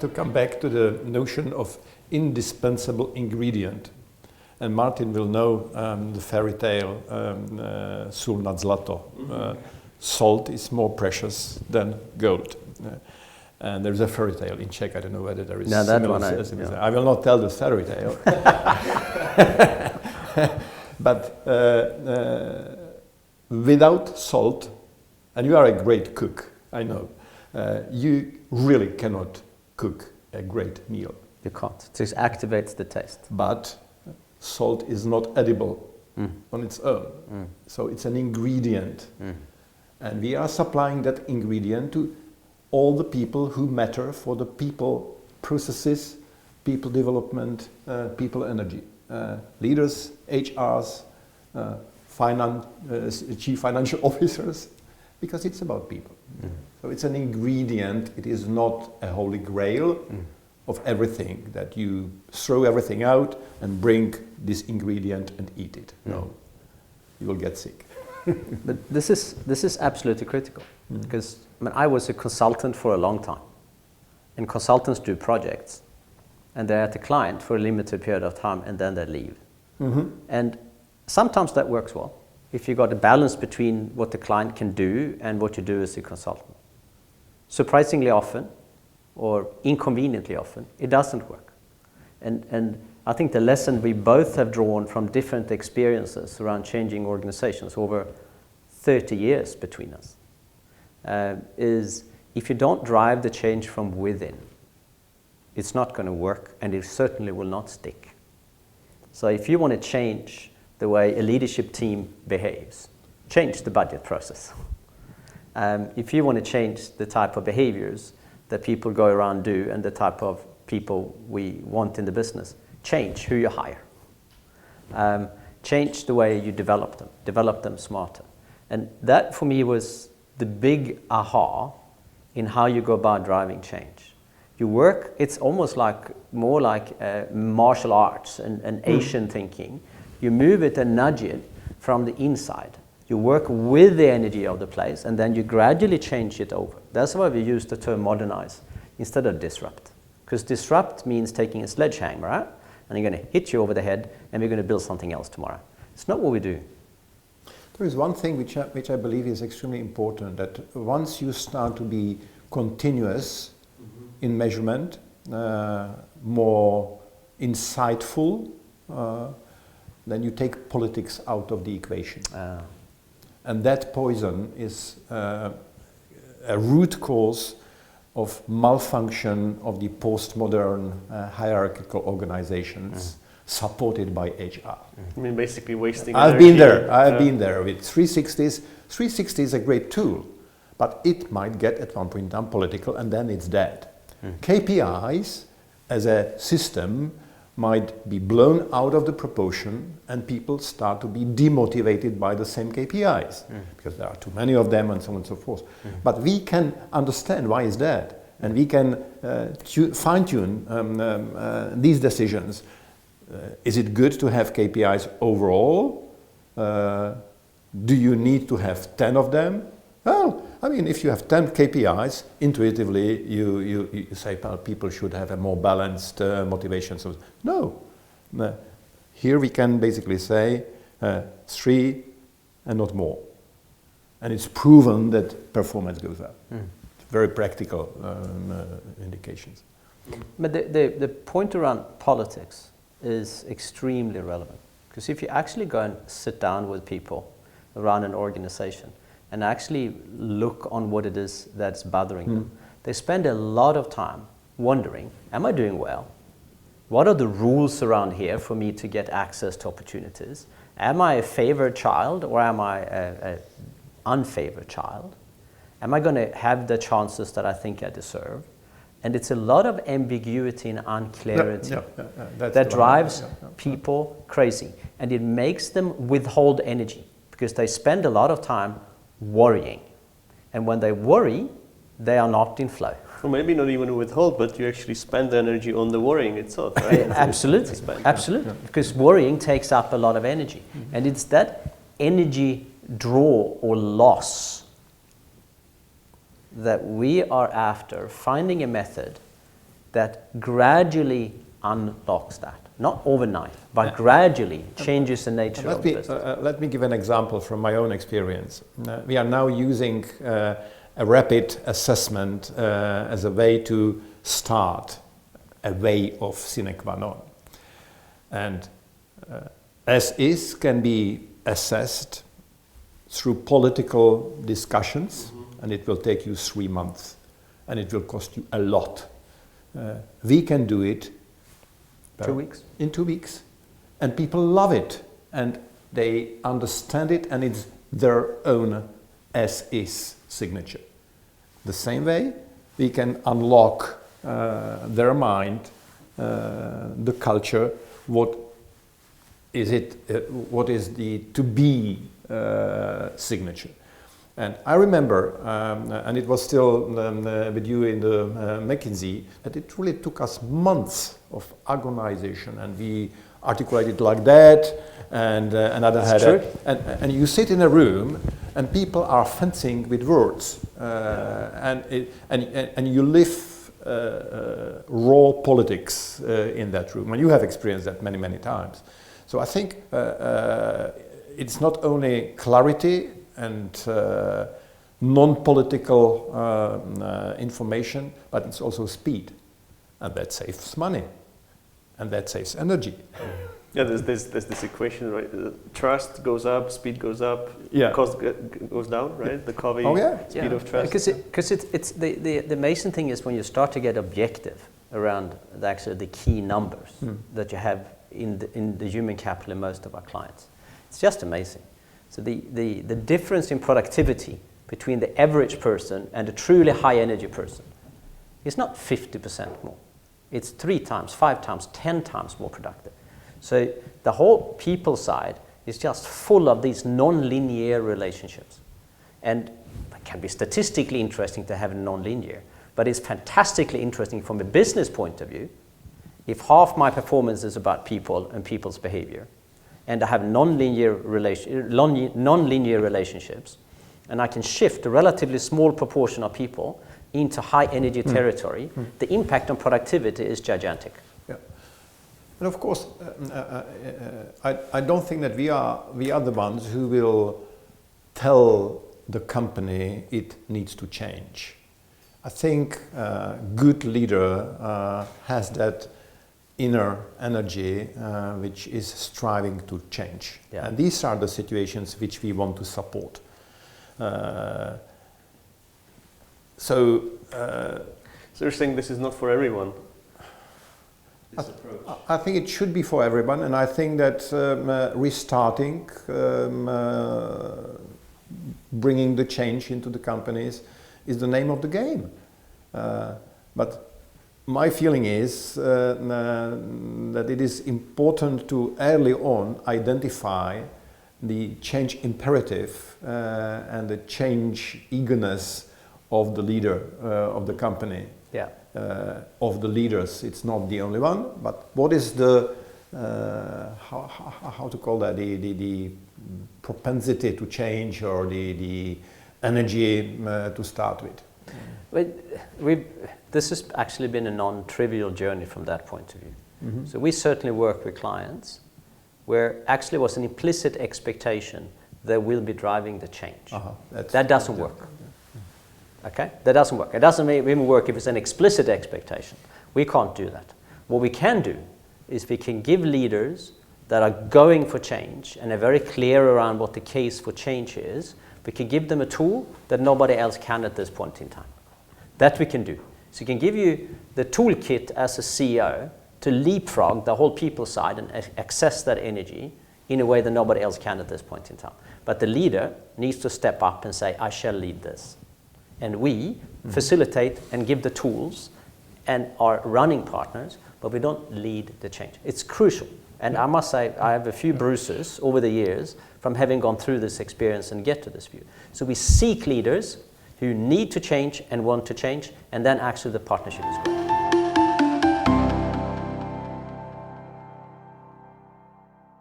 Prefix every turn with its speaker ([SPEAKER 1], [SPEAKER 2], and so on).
[SPEAKER 1] to come back to the notion of indispensable ingredient. And Martin will know the fairy tale Sul nad zlato. Salt is more precious than gold. And there's a fairy tale in Czech. I don't know whether there is.
[SPEAKER 2] No, that one
[SPEAKER 1] I will not tell the fairy tale. But without salt, and you are a great cook, I know, you really cannot cook a great meal.
[SPEAKER 2] You can't. It just activates the taste.
[SPEAKER 1] But salt is not edible on its own. So it's an ingredient. And we are supplying that ingredient to all the people who matter for the people processes, people development, people energy. Leaders, HRs, chief financial officers, because it's about people. So it's an ingredient, it is not a holy grail of everything, that you throw everything out and bring this ingredient and eat it. No, you will get sick.
[SPEAKER 2] But this is absolutely critical, because I was a consultant for a long time, and consultants do projects, and they're at the client for a limited period of time, and then they leave. And sometimes that works well, if you got a balance between what the client can do and what you do as a consultant. Surprisingly often, or inconveniently often, it doesn't work. And I think the lesson we both have drawn from different experiences around changing organizations over 30 years between us is, if you don't drive the change from within, it's not going to work, and it certainly will not stick. So if you want to change the way a leadership team behaves, change the budget process. If you want to change the type of behaviors that people go around do and the type of people we want in the business, change who you hire. Change the way you develop them smarter. And that for me was the big aha in how you go about driving change. You work, it's almost like more like martial arts and Asian thinking. You move it and nudge it from the inside. You work with the energy of the place, and then you gradually change it over. That's why we use the term modernize instead of disrupt. Because disrupt means taking a sledgehammer out, and you're going to hit you over the head, and we're going to build something else tomorrow. It's not what we do.
[SPEAKER 1] There is one thing which I believe is extremely important, that once you start to be continuous in measurement, more insightful, then you take politics out of the equation. And that poison is a root cause of malfunction of the postmodern hierarchical organizations supported by HR.
[SPEAKER 3] I mean, basically wasting
[SPEAKER 1] I've
[SPEAKER 3] energy.
[SPEAKER 1] been there. I've been there with 360s. 360 is a great tool, but it might get at one point in time political, and then it's dead. KPIs as a system might be blown out of the proportion, and people start to be demotivated by the same KPIs because there are too many of them, and so on and so forth. But we can understand why it's dead, and we can fine-tune these decisions. Is it good to have KPIs overall? Do you need to have 10 of them? Well, I mean, if you have 10 KPIs, intuitively you say, well, people should have a more balanced motivation. So, no. Here we can basically say 3 and not more. And it's proven that performance goes up. Very practical indications.
[SPEAKER 2] But the point around politics is extremely relevant. Because if you actually go and sit down with people around an organization and actually look on what it is that's bothering them, they spend a lot of time wondering, am I doing well? What are the rules around here for me to get access to opportunities? Am I a favored child, or am I an unfavored child? Am I going to have the chances that I think I deserve? And it's a lot of ambiguity and unclarity that drives people crazy. And it makes them withhold energy, because they spend a lot of time worrying. And when they worry, they are not in flow.
[SPEAKER 3] Or maybe not even withhold, but you actually spend the energy on the worrying itself, right?
[SPEAKER 2] Absolutely, absolutely. Because worrying takes up a lot of energy. And it's that energy draw or loss that we are after, finding a method that gradually unlocks that. Not overnight, but gradually changes the nature of the business.
[SPEAKER 1] Let me give an example from my own experience. We are now using a rapid assessment as a way to start a way of sine qua non. And as is can be assessed through political discussions, and it will take you 3 months, and it will cost you a lot. We can do it
[SPEAKER 2] 2 weeks.
[SPEAKER 1] In 2 weeks, and people love it, and they understand it, and it's their own as-is signature. The same way, we can unlock their mind, the culture, what is the to-be signature. And I remember, and it was still with you in the McKinsey, that it really took us months of agonization, and we articulated like that, and another had and you sit in a room, and people are fencing with words, and you live raw politics in that room, and you have experienced that many times. So I think it's not only clarity and non-political information, but it's also speed, and that saves money, and that saves energy.
[SPEAKER 3] Yeah, there's this equation, right? Trust goes up, speed goes up, cost goes down, right? The Covey speed of trust.
[SPEAKER 2] Because it's the amazing thing is when you start to get objective around the key numbers that you have in the human capital in most of our clients. It's just amazing. So the difference in productivity between the average person and a truly high energy person is not 50% more. It's 3 times, 5 times, 10 times more productive. So the whole people side is just full of these non-linear relationships. And it can be statistically interesting to have a non-linear, but it's fantastically interesting from a business point of view. If half my performance is about people and people's behavior, and I have non-linear relationships, and I can shift a relatively small proportion of people into high energy territory, the impact on productivity is gigantic.
[SPEAKER 1] Yeah. And of course, I don't think that we are the ones who will tell the company it needs to change. I think a good leader has that inner energy which is striving to change. Yeah. And these are the situations which we want to support. So
[SPEAKER 3] you're saying this is not for everyone? This approach?
[SPEAKER 1] I think it should be for everyone, and I think that restarting, bringing the change into the companies is the name of the game. But my feeling is that it is important to early on identify the change imperative and the change eagerness of the leader of the company.
[SPEAKER 2] Yeah.
[SPEAKER 1] Of the leaders. It's not the only one, but what is the how to call that, the propensity to change, or the energy to start with?
[SPEAKER 2] This has actually been a non-trivial journey from that point of view. Mm-hmm. So we certainly work with clients where actually was an implicit expectation that we'll be driving the change. That doesn't work. Okay? That doesn't work. It doesn't even work if it's an explicit expectation. We can't do that. What we can do is we can give leaders that are going for change and are very clear around what the case for change is, we can give them a tool that nobody else can at this point in time. That we can do. So we can give you the toolkit as a CEO to leapfrog the whole people side and access that energy in a way that nobody else can at this point in time. But the leader needs to step up and say, I shall lead this. And we facilitate and give the tools and are running partners, but we don't lead the change. It's crucial. And I must say, I have a few bruises over the years from having gone through this experience and get to this view. So we seek leaders who need to change and want to change, and then actually the partnership is great.